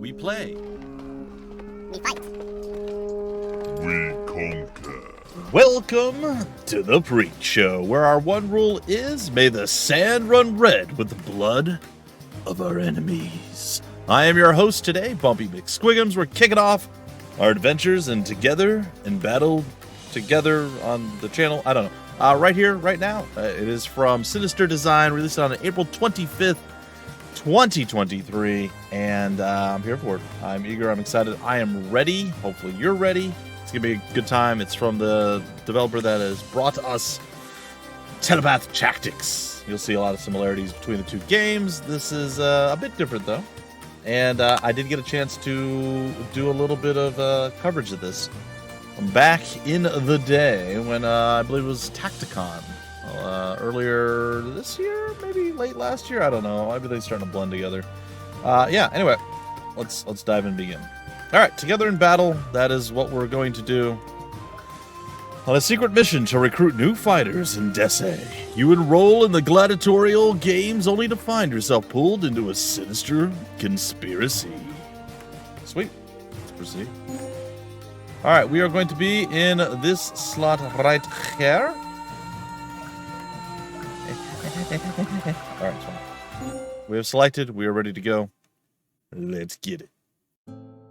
We play. We fight. We conquer. Welcome to the Preach Show, where our one rule is, may the sand run red with the blood of our enemies. I am your host today, Bumpy McSquigums. We're kicking off our adventures and together in battle together on the channel. I don't know. Right here, right now. It is from Sinister Design, released on April 25th, 2023, and I'm here for it. I'm eager, I'm excited, I am ready. Hopefully you're ready. It's gonna be a good time. It's from the developer that has brought us Telepath Tactics. You'll see a lot of similarities between the two games. This is a bit different though, and I did get a chance to do a little bit of coverage of this back in the day when I believe it was Tacticon. Earlier this year, maybe late last year, I don't know. Everything's starting to blend together. Yeah, anyway, let's dive in and begin. Alright, together in battle, that is what we're going to do. On a secret mission to recruit new fighters in Dese, you enroll in the gladiatorial games only to find yourself pulled into a sinister conspiracy. Sweet. Let's proceed. Alright, we are going to be in this slot right here. Alright, fine. We have selected, we are ready to go. Let's get it.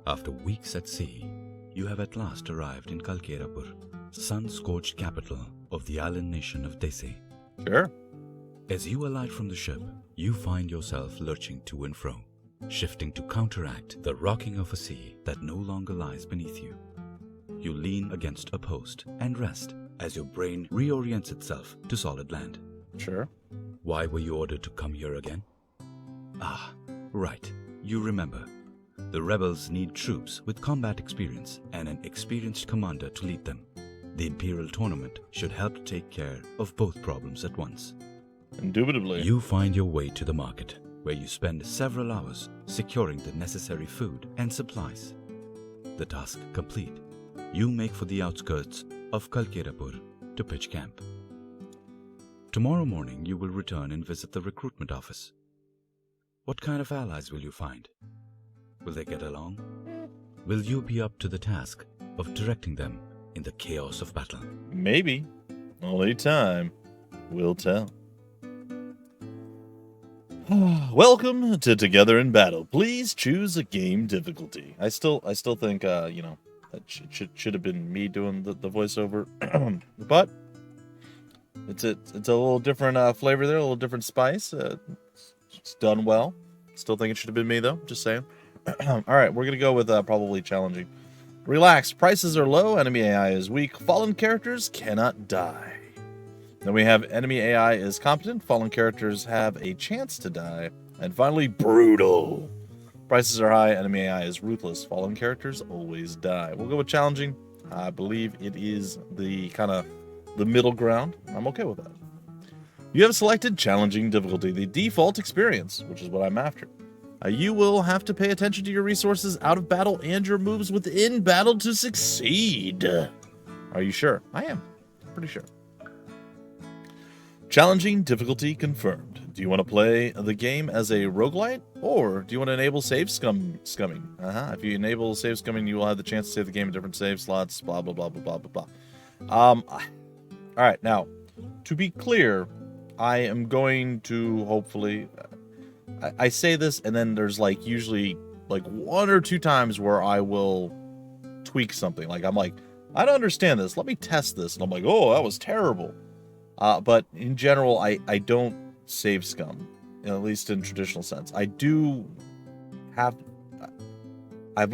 After weeks at sea, you have at last arrived in Kalkerapur, sun-scorched capital of the island nation of Desi. Sure. As you alight from the ship, you find yourself lurching to and fro, shifting to counteract the rocking of a sea that no longer lies beneath you. You lean against a post and rest as your brain reorients itself to solid land. Sure. Why were you ordered to come here again? Ah, right. You remember. The rebels need troops with combat experience and an experienced commander to lead them. The Imperial Tournament should help take care of both problems at once. Indubitably. You find your way to the market, where you spend several hours securing the necessary food and supplies. The task complete, you make for the outskirts of Kalkerapur to pitch camp. Tomorrow morning you will return and visit the recruitment office. What kind of allies will you find? Will they get along? Will you be up to the task of directing them in the chaos of battle? Maybe. Only time will tell. Welcome to Together in Battle. Please choose a game difficulty. I still think that should have been me doing the voiceover, but it's a little different flavor there, a little different spice. It's done well. Still think it should have been me though. Just saying. All right, we're gonna go with probably challenging. Relax. Prices are low. Enemy AI is weak. Fallen characters cannot die. Then we have enemy AI is competent. Fallen characters have a chance to die. And finally, brutal. Prices are high. Enemy AI is ruthless. Fallen characters always die. We'll go with challenging. I believe it is the kind of the middle ground. I'm okay with that. You have selected challenging difficulty, the default experience, which is what I'm after. You will have to pay attention to your resources out of battle and your moves within battle to succeed. Are you sure? I am. Pretty sure. Challenging difficulty confirmed. Do you want to play the game as a roguelite, or do you want to enable save scumming? If you enable save scumming, you will have the chance to save the game in different save slots, blah, blah, blah, blah, blah, blah. All right, now, to be clear, I am going to hopefully... I say this, and then there's usually one or two times where I will tweak something. I'm like, I don't understand this. Let me test this. And I'm like, oh, that was terrible. But in general, I don't save scum, at least in traditional sense. I've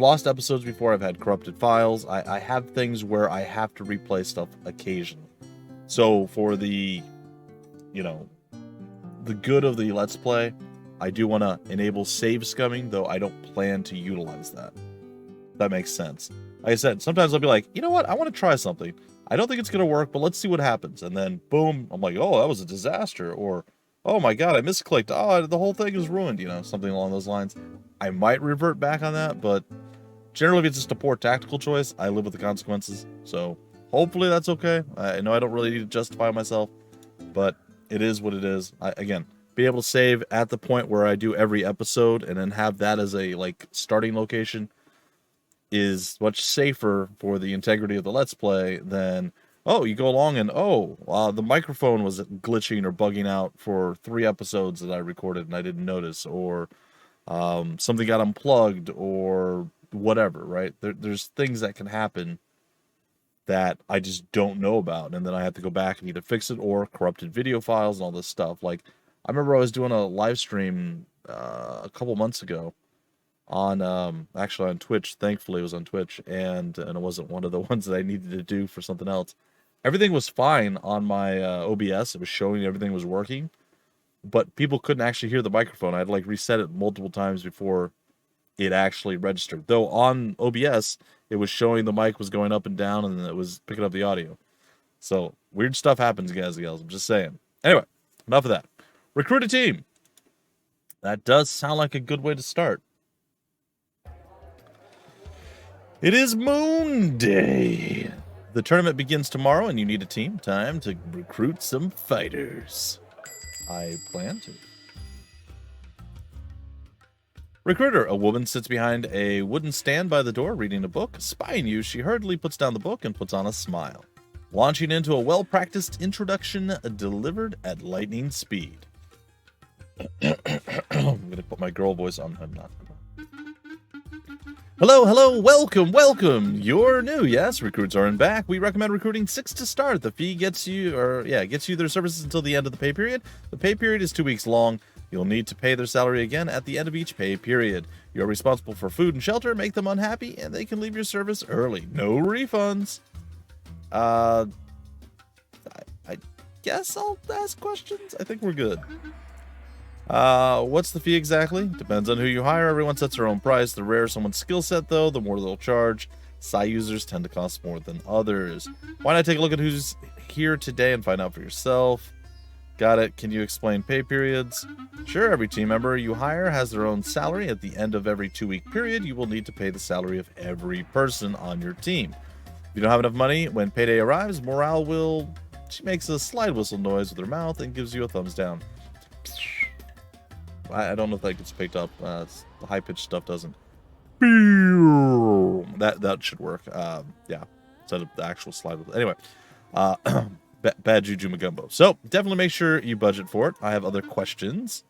lost episodes before. I've had corrupted files. I have things where I have to replay stuff occasionally. So for the good of the Let's Play, I do want to enable save scumming, though I don't plan to utilize that. That makes sense. Like I said, sometimes I'll be like, you know what? I want to try something. I don't think it's going to work, but let's see what happens. And then, boom, I'm like, oh, that was a disaster. Or, oh my god, I misclicked. Oh, the whole thing is ruined, something along those lines. I might revert back on that, but generally if it's just a poor tactical choice, I live with the consequences. So hopefully that's okay. I know I don't really need to justify myself, but it is what it is. Again, be able to save at the point where I do every episode and then have that as a like starting location is much safer for the integrity of the Let's Play than, oh, you go along and, the microphone was glitching or bugging out for 3 episodes that I recorded and I didn't notice, or something got unplugged or whatever, right? There's things that can happen that I just don't know about, and then I have to go back and either fix it or corrupted video files and all this stuff. Like, I remember I was doing a live stream a couple months ago on actually on Twitch. Thankfully it was on Twitch, and it wasn't one of the ones that I needed to do for something else. Everything was fine on my OBS. It was showing everything was working, but people couldn't actually hear the microphone. I had to like reset it multiple times before it actually registered. Though on OBS it was showing the mic was going up and down and it was picking up the audio. So weird stuff happens, guys and gals. I'm just saying. Anyway, enough of that. Recruit a team. That does sound like a good way to start. It is Moon Day. The tournament begins tomorrow and you need a team. Time to recruit some fighters. I plan to. Recruiter. A woman sits behind a wooden stand by the door reading a book. Spying you, she hurriedly puts down the book and puts on a smile. Launching into a well-practiced introduction delivered at lightning speed. I'm going to put my girl voice on. I'm not. Hello, welcome. You're new, yes? Recruits are in back. We recommend recruiting 6 to start. The fee gets you their services until the end of the pay period. The pay period is 2 weeks long. You'll need to pay their salary again at the end of each pay period. You're responsible for food and shelter. Make them unhappy, and they can leave your service early. No refunds. I guess I'll ask questions. I think we're good. What's the fee exactly? Depends on who you hire. Everyone sets their own price. The rarer someone's skill set, though, the more they'll charge. Psi users tend to cost more than others. Why not take a look at who's here today and find out for yourself? Got it. Can you explain pay periods? Sure. Every team member you hire has their own salary. At the end of every 2-week period, you will need to pay the salary of every person on your team. If you don't have enough money, when payday arrives, morale will... She makes a slide whistle noise with her mouth and gives you a thumbs down. I don't know if that gets picked up. The high-pitched stuff doesn't. That should work. Yeah, instead of the actual slide whistle. Anyway, bad juju Magumbo. So definitely make sure you budget for it. I have other questions.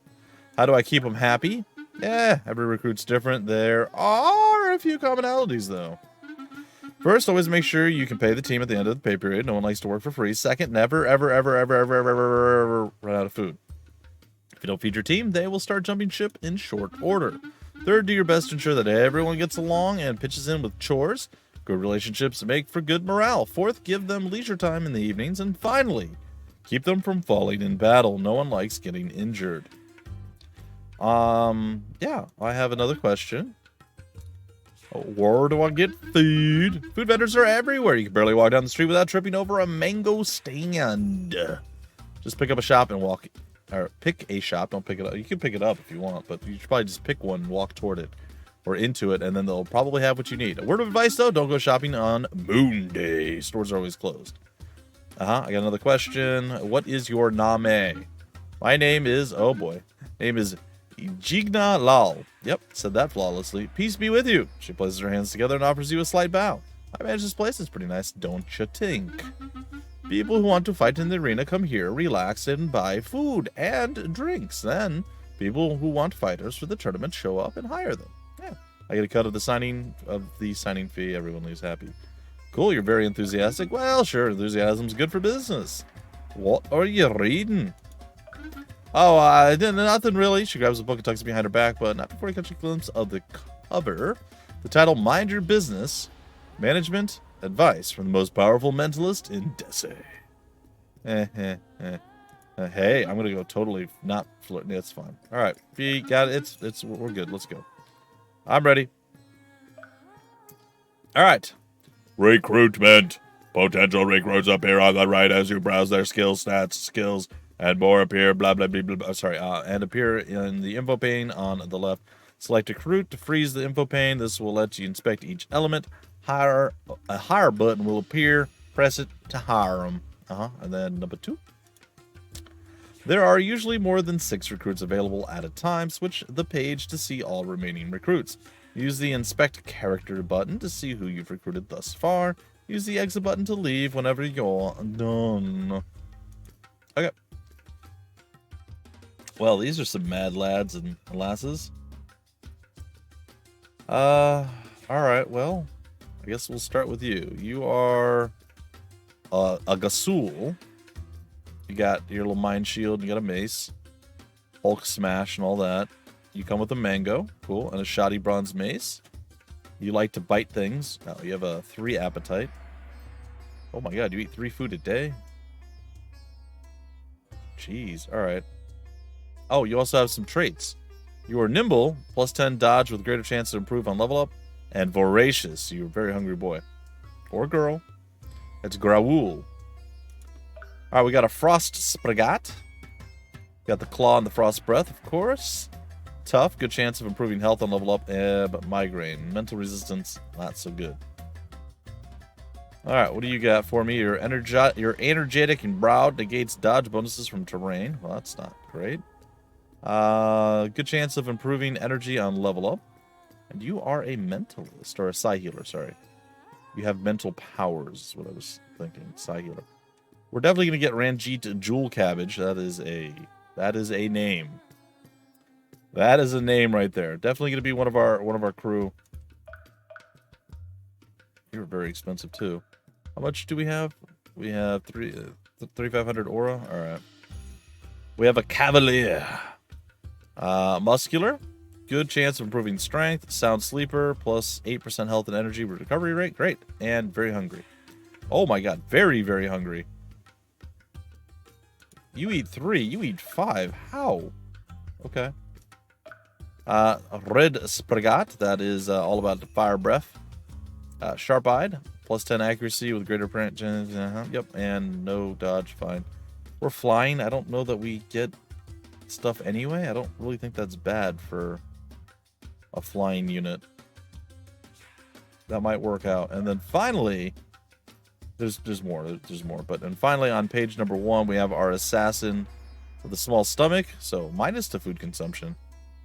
How do I keep them happy? Yeah, every recruit's different. There are a few commonalities, though. First, always make sure you can pay the team at the end of the pay period. No one likes to work for free. Second, never, ever run out of food. If you don't feed your team, they will start jumping ship in short order. Third, do your best to ensure that everyone gets along and pitches in with chores. Good relationships make for good morale. Fourth, give them leisure time in the evenings. And finally, keep them from falling in battle. No one likes getting injured. Yeah, I have another question. Where do I get food? Food vendors are everywhere. You can barely walk down the street without tripping over a mango stand. Just pick up a shop and walk, or pick a shop. Don't pick it up. You can pick it up if you want, but you should probably just pick one and walk toward it or into it, and then they'll probably have what you need. A word of advice, though, don't go shopping on Moon Day. Stores are always closed. I got another question. What is your name? My name is, oh boy, name is Jigna Lal. Yep, said that flawlessly. Peace be with you. She places her hands together and offers you a slight bow. I imagine this place is pretty nice, don't you think? People who want to fight in the arena come here, relax, and buy food and drinks. Then, people who want fighters for the tournament show up and hire them. Yeah, I get a cut of the signing fee. Everyone leaves happy. Cool, you're very enthusiastic. Well, sure, enthusiasm's good for business. What are you reading? Oh, nothing really. She grabs a book and tucks it behind her back, but not before you catch a glimpse of the cover. The title, Mind Your Business, Management Advice from the Most Powerful Mentalist in Desse. Hey, I'm going to go totally not flirting. That's fine. All right, V, got it. We're good. Let's go. I'm ready. All right. Recruitment. Potential recruits appear on the right as you browse their skills, stats, skills, and more appear, blah, blah, blah, blah, blah. And appear in the info pane on the left. Select recruit to freeze the info pane. This will let you inspect each element. A hire button will appear. Press it to hire them. And then number 2. There are usually more than 6 recruits available at a time. Switch the page to see all remaining recruits. Use the Inspect Character button to see who you've recruited thus far. Use the Exit button to leave whenever you're done. Okay. Well, these are some mad lads and lasses. Alright, well, I guess we'll start with you. You are a Gasul. You got your little mind shield, you got a mace, Hulk smash and all that. You come with a mango, cool, and a shoddy bronze mace. You like to bite things. Oh, you have a 3 appetite. Oh my god, you eat 3 food a day? Jeez, alright. Oh, you also have some traits. You are nimble, plus 10 dodge with greater chance to improve on level up, and voracious. You're a very hungry boy. Or girl. It's Graul. Alright, we got a Frost Spragat. Got the Claw and the Frost Breath, of course. Tough, good chance of improving health on level up, but migraine. Mental resistance, not so good. Alright, what do you got for me? You're energetic and proud, negates dodge bonuses from terrain. Well, that's not great. Good chance of improving energy on level up. And you are a mentalist, or a psi healer, sorry. You have mental powers, is what I was thinking. Psi healer. We're definitely gonna get Ranjit Jewel Cabbage. That is a name. That is a name right there. Definitely gonna be one of our crew. You're very expensive too. How much do we have? We have 3,500 aura. All right. We have a Cavalier. Muscular. Good chance of improving strength. Sound sleeper. Plus 8% health and energy recovery rate. Great. And very hungry. Oh my god. Very, very hungry. You eat 3. You eat 5. How? Okay. Red Spragat. That is all about the fire breath. Sharp-eyed. Plus 10 accuracy with greater branch. Yep. And no dodge. Fine. We're flying. I don't know that we get stuff anyway. I don't really think that's bad for a flying unit. That might work out. And then finally, there's more. But then finally on page number 1, we have our assassin with a small stomach, so minus to food consumption,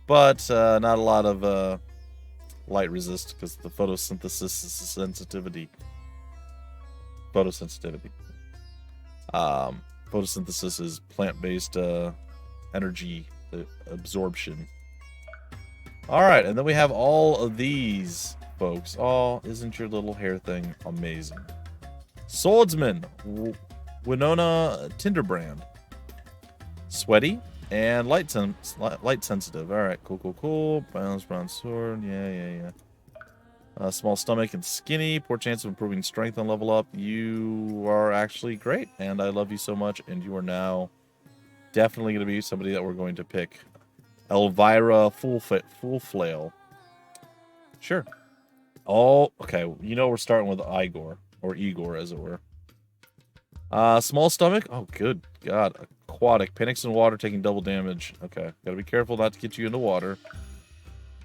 but not a lot of light resist because the photosynthesis sensitivity. Photosynthesis is plant-based energy absorption. All right, and then we have all of these folks. Oh, isn't your little hair thing amazing? Swordsman, Winona Tinderbrand. Sweaty and light sensitive. All right, cool. Balanced bronze sword. Yeah. Small stomach and skinny. Poor chance of improving strength on level up. You are actually great, and I love you so much. And you are now definitely going to be somebody that we're going to pick. Elvira Full Flail. Sure. Oh, okay. You know we're starting with Igor, or Igor, as it were. Small stomach. Oh, good God. Aquatic. Panics in water, taking double damage. Okay. Gotta be careful not to get you into water.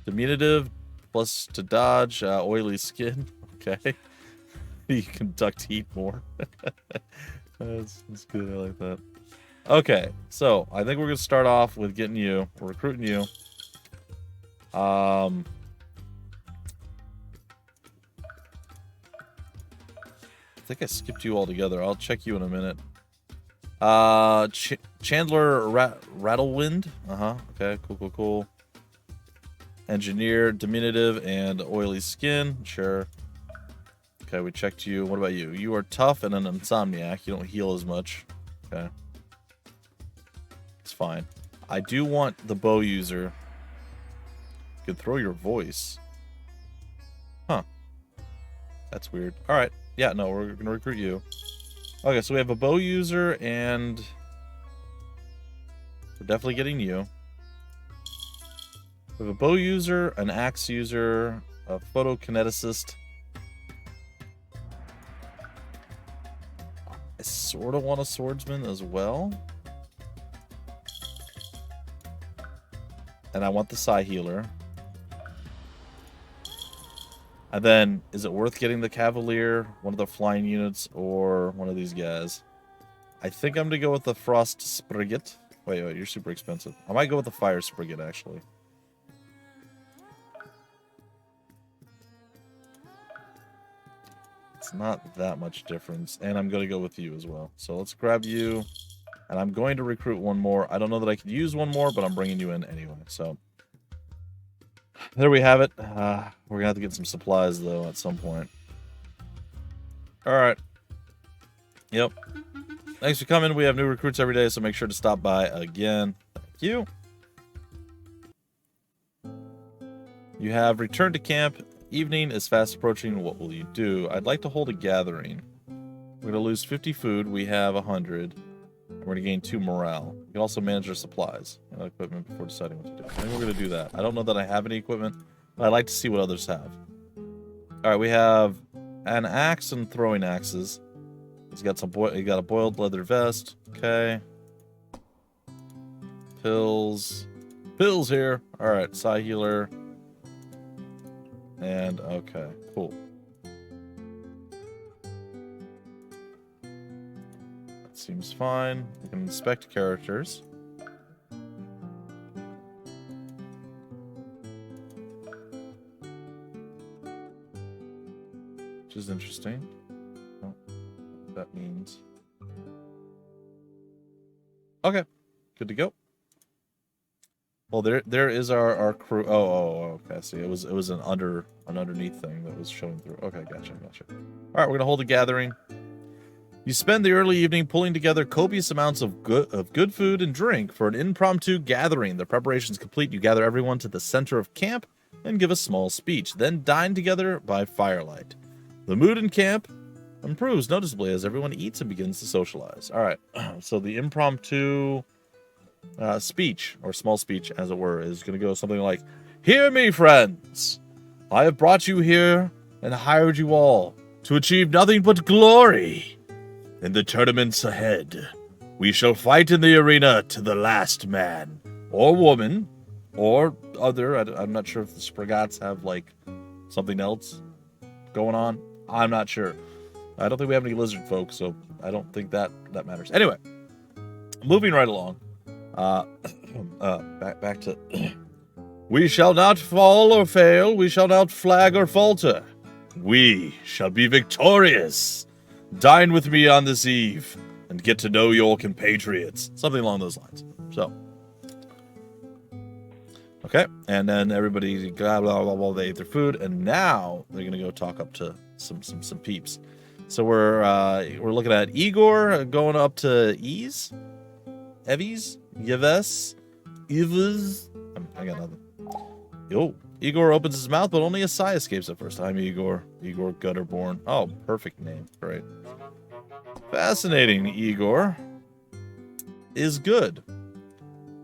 Diminutive, plus to dodge. Oily skin. Okay. You conduct heat more. That's good. I like that. Okay. So, I think we're going to start off with getting you. We're recruiting you. I think I skipped you altogether. I'll check you in a minute. Chandler Rattlewind. Okay, cool. Engineer, diminutive, and oily skin. Sure. Okay, we checked you. What about you? You are tough and an insomniac. You don't heal as much. Okay. It's fine. I do want the bow user. You can throw your voice. Huh. That's weird. Alright. Yeah, no, we're going to recruit you. Okay, so we have a bow user, and we're definitely getting you. We have a bow user, an axe user, a photokineticist. I sort of want a swordsman as well. And I want the psi healer. And then, is it worth getting the Cavalier, one of the flying units, or one of these guys? I think I'm going to go with the Frost Spragat. Wait, you're super expensive. I might go with the fire frigate, actually. It's not that much difference. And I'm going to go with you as well. So let's grab you. And I'm going to recruit one more. I don't know that I could use one more, but I'm bringing you in anyway. So there we have it. We're going to have to get some supplies, though, at some point. All right. Yep. Thanks for coming. We have new recruits every day, so make sure to stop by again. Thank you. You have returned to camp. Evening is fast approaching. What will you do? I'd like to hold a gathering. We're going to lose 50 food. We have 100. We're going to gain 2 morale. We can also manage our supplies and equipment before deciding what to do. I think we're going to do that. I don't know that I have any equipment, but I'd like to see what others have. All right, we have an axe and throwing axes. He's got he got a boiled leather vest. Okay. Pills. Pills here. All right, psi healer. And okay, cool. That seems fine. We can inspect characters. Which is interesting. Oh, what that means. Okay, good to go. Well, there is our crew. Oh, okay. See, it was an underneath thing that was showing through. Okay, gotcha. All right, we're gonna hold a gathering. You spend the early evening pulling together copious amounts of good food and drink for an impromptu gathering. The preparations complete, you gather everyone to the center of camp and give a small speech. Then dine together by firelight. The mood in camp improves noticeably as everyone eats and begins to socialize. All right, so the impromptu speech, or small speech as it were, is going to go something like, "Hear me, friends! I have brought you here and hired you all to achieve nothing but glory. In the tournaments ahead, we shall fight in the arena to the last man, or woman, or other. I'm not sure if the Sprigats have, like, something else going on. I'm not sure. I don't think we have any lizard folk, so I don't think that matters. Anyway, moving right along. Back to... We shall not fall or fail. We shall not flag or falter. We shall be victorious. Dine with me on this eve and get to know your compatriots. Something along those lines. So. Okay. And then everybody blah, blah, blah, blah, they ate their food. And now they're going to go talk up to some peeps. So we're looking at Igor going up to Ease. Evies? Yves? Yves? I got nothing. Yo. Igor opens his mouth, but only a sigh escapes at first. I'm Igor. Igor Gutterborn. Oh, perfect name. Great. Fascinating, Igor. Is good.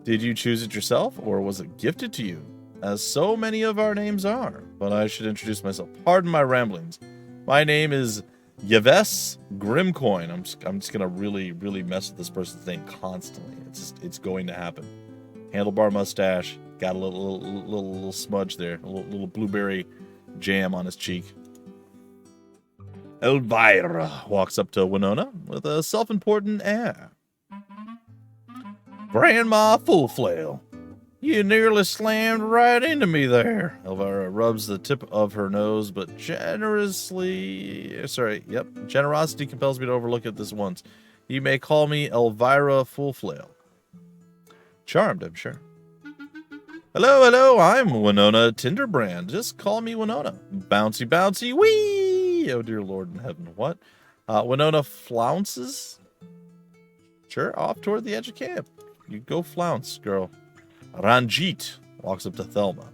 Did you choose it yourself, or was it gifted to you? As so many of our names are. But I should introduce myself. Pardon my ramblings. My name is Yves Grimcoin. I'm just gonna really mess with this person's name constantly. It's going to happen. Handlebar mustache. Got a little smudge there. A little blueberry jam on his cheek. Elvira walks up to Winona with a self-important air. Grandma Full Flail, you nearly slammed right into me there. Elvira rubs the tip of her nose, but generosity compels me to overlook it this once. You may call me Elvira Full Flail. Charmed, I'm sure. Hello, I'm Winona Tinderbrand. Just call me Winona. Bouncy, wee! Oh, dear Lord in heaven, what? Winona flounces? Sure, off toward the edge of camp. You go flounce, girl. Ranjit walks up to Thelma.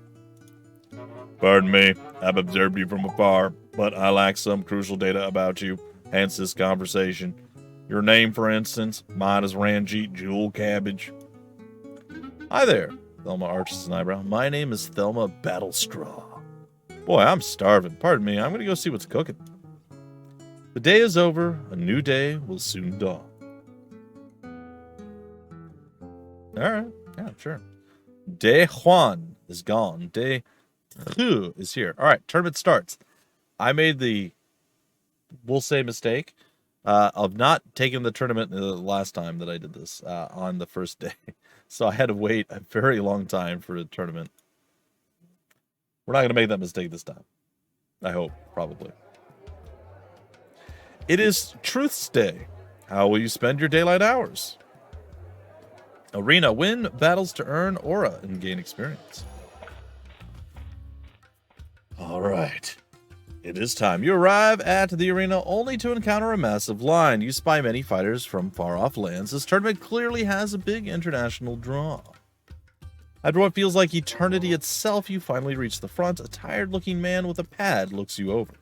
Pardon me, I've observed you from afar, but I lack some crucial data about you, hence this conversation. Your name, for instance, mine is Ranjit Jewel Cabbage. Hi there. Thelma arches an eyebrow. My name is Thelma Battlestraw. Boy, I'm starving. Pardon me, I'm going to go see what's cooking. The day is over. A new day will soon dawn. Alright, yeah, sure. De Juan is gone. De Hu is here. Alright, tournament starts. I made the, we'll say, mistake of not taking the tournament the last time that I did this on the first day. So I had to wait a very long time for a tournament. We're not going to make that mistake this time. I hope, probably. It is Truth's Day. How will you spend your daylight hours? Arena. Win battles to earn aura and gain experience. All right. It is time. You arrive at the arena only to encounter a massive line. You spy many fighters from far-off lands. This tournament clearly has a big international draw. After what feels like eternity itself, you finally reach the front. A tired-looking man with a pad looks you over.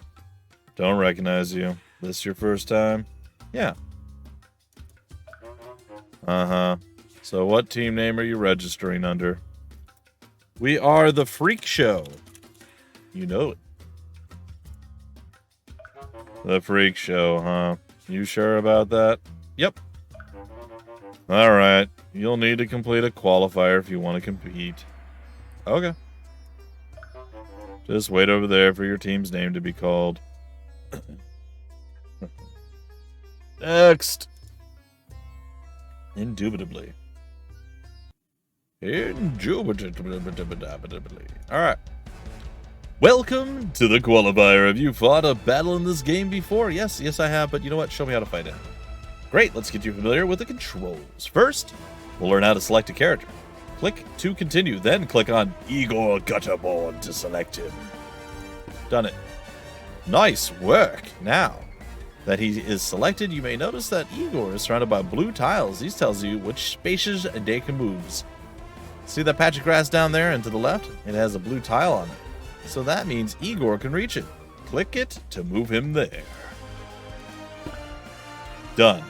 Don't recognize you. This your first time? Yeah. Uh-huh. So what team name are you registering under? We are the Freak Show. You know it. The Freak Show, huh? You sure about that? Yep. Alright. You'll need to complete a qualifier if you want to compete. Okay. Just wait over there for your team's name to be called. Next. Indubitably. Indubitably. Alright. Welcome to the qualifier. Have you fought a battle in this game before? Yes, I have, but you know what? Show me how to fight it. Great, let's get you familiar with the controls. First, we'll learn how to select a character. Click to continue, then click on Igor Gutterborn to select him. Done it. Nice work. Now that he is selected, you may notice that Igor is surrounded by blue tiles. These tells you which spaces they can move. See that patch of grass down there and to the left? It has a blue tile on it. So that means Igor can reach it. Click it to move him there. Done.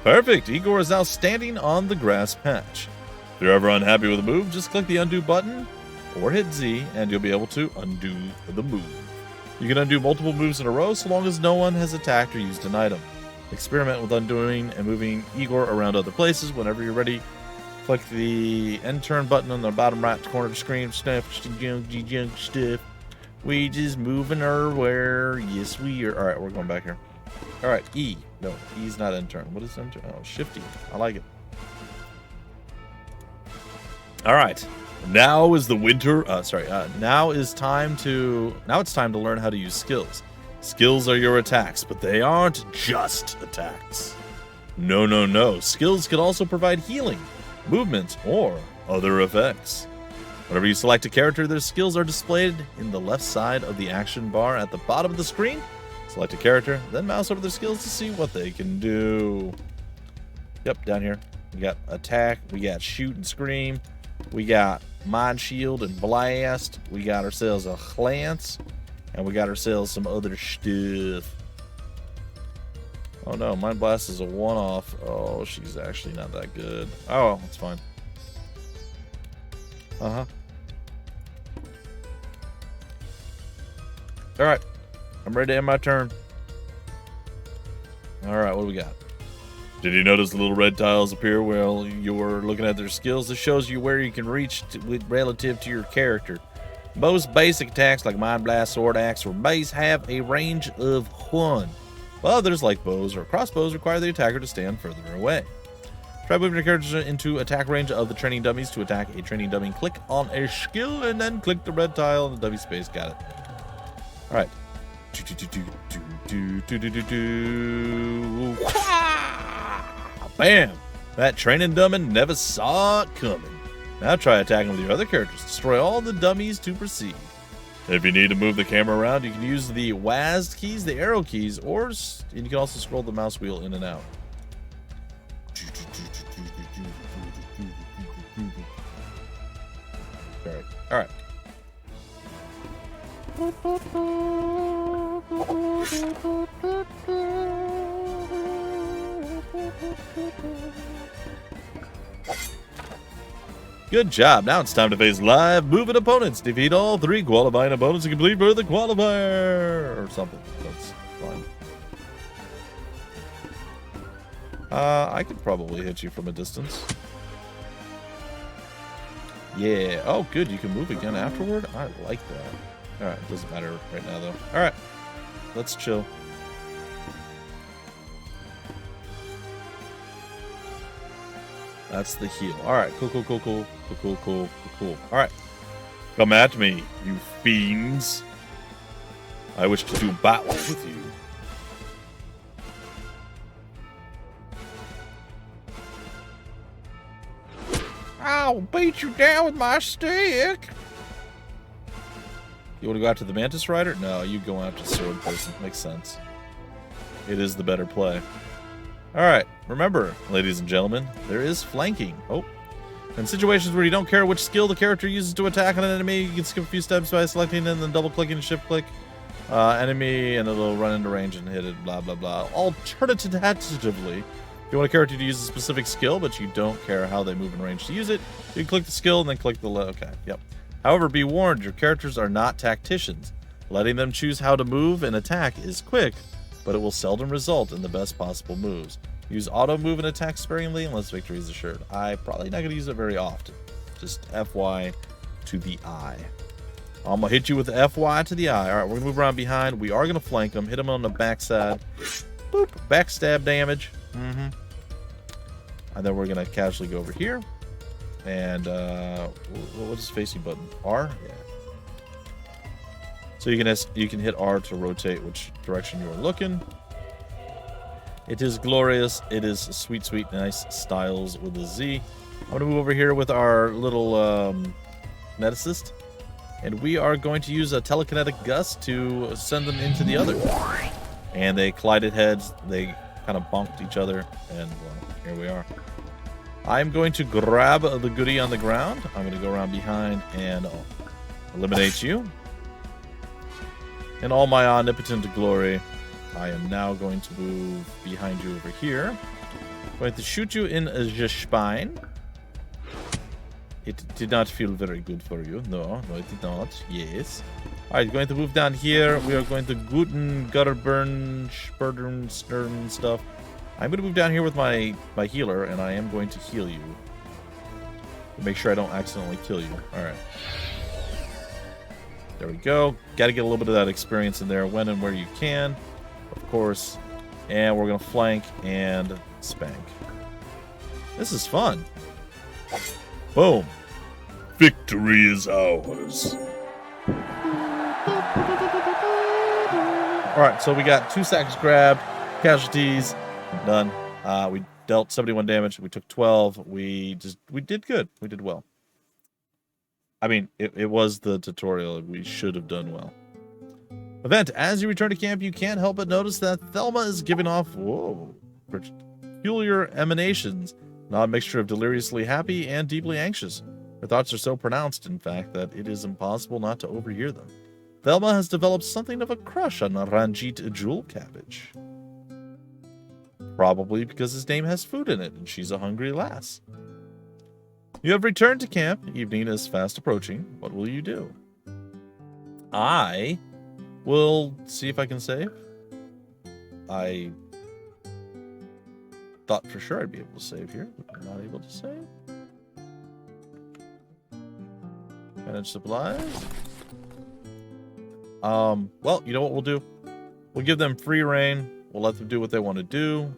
Perfect. Igor is now standing on the grass patch. If you're ever unhappy with a move, just click the undo button or hit Z and you'll be able to undo the move. You can undo multiple moves in a row so long as no one has attacked or used an item. Experiment with undoing and moving Igor around other places. Whenever you're ready, click the end turn button on the bottom right corner of the screen. Stuff. We just moving everywhere. Yes, we are. All right, we're going back here. All right, E. No, E's not end turn. What is end turn? Oh, shifty. I like it. All right. Now is the winter. Now it's time to learn how to use skills. Skills are your attacks, but they aren't just attacks. No. Skills can also provide healing, movement, or other effects. Whenever you select a character, their skills are displayed in the left side of the action bar at the bottom of the screen. Select a character, then mouse over their skills to see what they can do. Yep, down here. We got attack, we got shoot and scream, we got mind shield and blast, we got ourselves a glance, and we got ourselves some other stuff. Oh no, Mind Blast is a one-off. Oh, she's actually not that good. Oh, that's fine. Uh-huh. Alright. I'm ready to end my turn. Alright, what do we got? Did you notice the little red tiles appear while you're looking at their skills? This shows you where you can reach relative to your character. Most basic attacks like Mind Blast, Sword Axe, or Mace have a range of 1. While others like bows or crossbows require the attacker to stand further away. Try moving your characters into attack range of the training dummies. To attack a training dummy, click on a skill and then click the red tile in the dummy space. Got it. Alright. Bam! That training dummy never saw it coming. Now try attacking with your other characters. Destroy all the dummies to proceed. If you need to move the camera around, you can use the WASD keys, the arrow keys, and you can also scroll the mouse wheel in and out. All right. Good job. Now it's time to face live moving opponents. Defeat all 3 qualifying opponents to complete for the qualifier or something. That's fine. I could probably hit you from a distance. Yeah. Oh, good. You can move again afterward. I like that. All right. Doesn't matter right now, though. All right. Let's chill. That's the heal. All right, cool. All right, come at me, you fiends. I wish to do battle with you. I'll beat you down with my stick. You want to go after the Mantis Rider? No, you go after the sword person. Makes sense. It is the better play. Alright, remember, ladies and gentlemen, there is flanking. Oh. In situations where you don't care which skill the character uses to attack an enemy, you can skip a few steps by selecting and then double-clicking shift click enemy, and it'll run into range and hit it, blah, blah, blah. Alternatively, if you want a character to use a specific skill, but you don't care how they move in range to use it, you can click the skill and then click the okay, yep. However, be warned, your characters are not tacticians. Letting them choose how to move and attack is quick, but it will seldom result in the best possible moves. Use auto move and attack sparingly unless victory is assured. I'm probably not going to use it very often. Just FY to the eye. I'm going to hit you with the FY to the eye. All right, we're going to move around behind. We are going to flank them. Hit them on the backside. Boop. Backstab damage. And then we're going to casually go over here. And what is facing button? R? Yeah. So you can hit R to rotate which direction you are looking. It is glorious. It is sweet, nice styles with a Z. I'm going to move over here with our little net assist. And we are going to use a telekinetic gust to send them into the other. And they collided heads. They kind of bonked each other. And well, here we are. I'm going to grab the goodie on the ground. I'm going to go around behind and eliminate you. In all my omnipotent glory, I am now going to move behind you over here. I'm going to shoot you in the spine. It did not feel very good for you. No, it did not. Yes. Alright, going to move down here. We are going to Guten, Gutterburn, Spurden, Stern stuff. I'm going to move down here with my healer, and I am going to heal you. Make sure I don't accidentally kill you. Alright. There we go. Got to get a little bit of that experience in there when and where you can. Of course. And we're going to flank and spank. This is fun. Boom. Victory is ours. Alright, so we got 2 sacks grabbed, casualties, done. We dealt 71 damage, we took 12, we did good. We did well. I mean, it was the tutorial, we should have done well. Event, as you return to camp, you can't help but notice that Thelma is giving off, peculiar emanations, not a mixture of deliriously happy and deeply anxious. Her thoughts are so pronounced, in fact, that it is impossible not to overhear them. Thelma has developed something of a crush on Ranjit Jewel Cabbage. Probably because his name has food in it, and she's a hungry lass. You have returned to camp. Evening is fast approaching. What will you do? I will see if I can save. I thought for sure I'd be able to save here, but I'm not able to save. Manage supplies. Well, you know what we'll do? We'll give them free reign. We'll let them do what they want to do.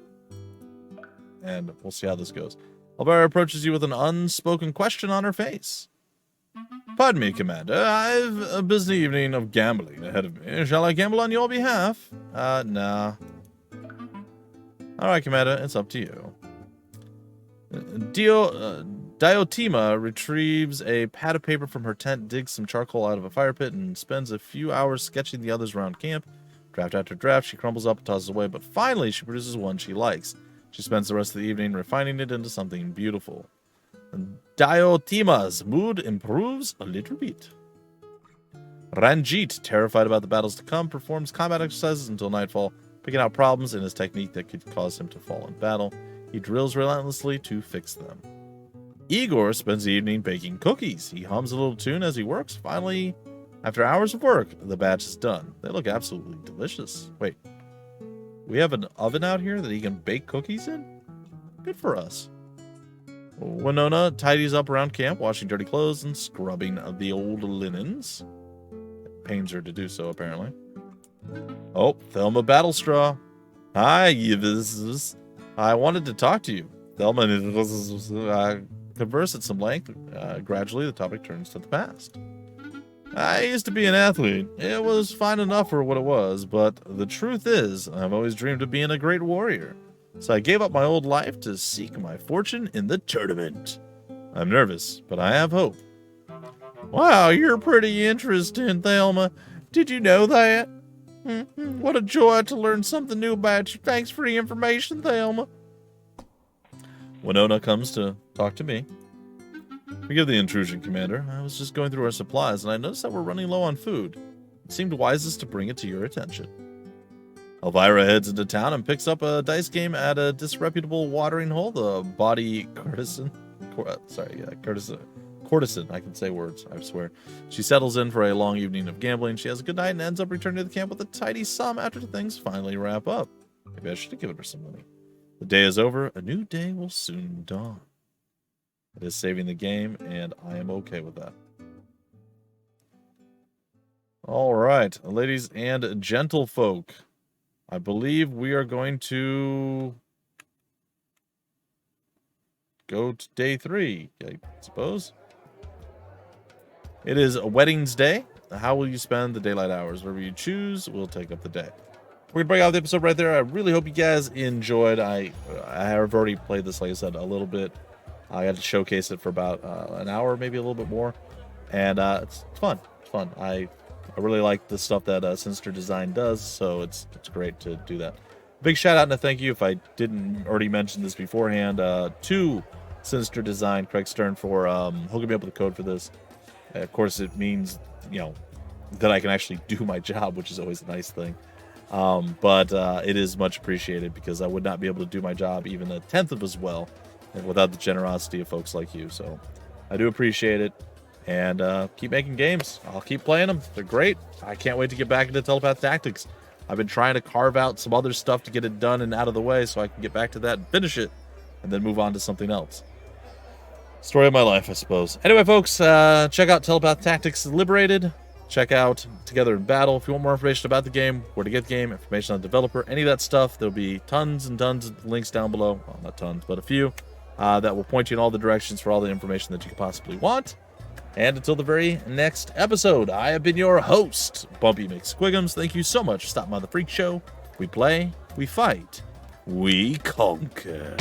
And we'll see how this goes. Alvara approaches you with an unspoken question on her face. Pardon me, Commander. I've a busy evening of gambling ahead of me. Shall I gamble on your behalf? Nah. Alright, Commander. It's up to you. Diotima retrieves a pad of paper from her tent, digs some charcoal out of a fire pit, and spends a few hours sketching the others around camp. Draft after draft, she crumbles up and tosses away, but finally she produces one she likes. She spends the rest of the evening refining it into something beautiful. Diotima's mood improves a little bit. Ranjit, terrified about the battles to come, performs combat exercises until nightfall, picking out problems in his technique that could cause him to fall in battle. He drills relentlessly to fix them. Igor spends the evening baking cookies. He hums a little tune as he works. Finally, after hours of work, the batch is done. They look absolutely delicious. Wait, we have an oven out here that he can bake cookies in? Good for us. Winona tidies up around camp, washing dirty clothes and scrubbing the old linens. It pains her to do so, apparently. Oh, Thelma Battlestraw. Hi, Yves. I wanted to talk to you. Thelma converse at some length. Gradually, the topic turns to the past. I used to be an athlete. It was fine enough for what it was, but the truth is, I've always dreamed of being a great warrior. So I gave up my old life to seek my fortune in the tournament. I'm nervous, but I have hope. Wow, you're pretty interesting, Thelma. Did you know that? What a joy to learn something new about you. Thanks for the information, Thelma. Winona comes to talk to me. Forgive the intrusion, Commander. I was just going through our supplies, and I noticed that we're running low on food. It seemed wisest to bring it to your attention. Elvira heads into town and picks up a dice game at a disreputable watering hole. The body courtesan. Courtesan. I can say words, I swear. She settles in for a long evening of gambling. She has a good night and ends up returning to the camp with a tidy sum after things finally wrap up. Maybe I should have given her some money. The day is over. A new day will soon dawn. It is saving the game, and I am okay with that. All right, ladies and gentlefolk. I believe we are going to go to day 3, I suppose. It is a weddings day. How will you spend the daylight hours? Wherever you choose, we'll take up the day. We're going to break out the episode right there. I really hope you guys enjoyed. I have already played this, like I said, a little bit. I got to showcase it for about an hour, maybe a little bit more. And it's fun. It's fun. I really like the stuff that Sinister Design does, so it's great to do that. Big shout out and a thank you, if I didn't already mention this beforehand, to Sinister Design, Craig Stern, for hooking me up with a code for this. Of course, it means, that I can actually do my job, which is always a nice thing. But it is much appreciated, because I would not be able to do my job even a tenth of as well without the generosity of folks like you. So I do appreciate it. And keep making games. I'll keep playing them. They're great. I can't wait to get back into Telepath Tactics. I've been trying to carve out some other stuff to get it done and out of the way so I can get back to that and finish it and then move on to something else. Story of my life, I suppose. Anyway, folks, check out Telepath Tactics Liberated. Check out Together in Battle. If you want more information about the game, where to get the game, information on the developer, any of that stuff, there'll be tons and tons of links down below. Well, not tons, but a few that will point you in all the directions for all the information that you could possibly want. And until the very next episode, I have been your host, Bumpy McSquigums. Thank you so much for stopping by the Freak Show. We play, we fight, we conquer.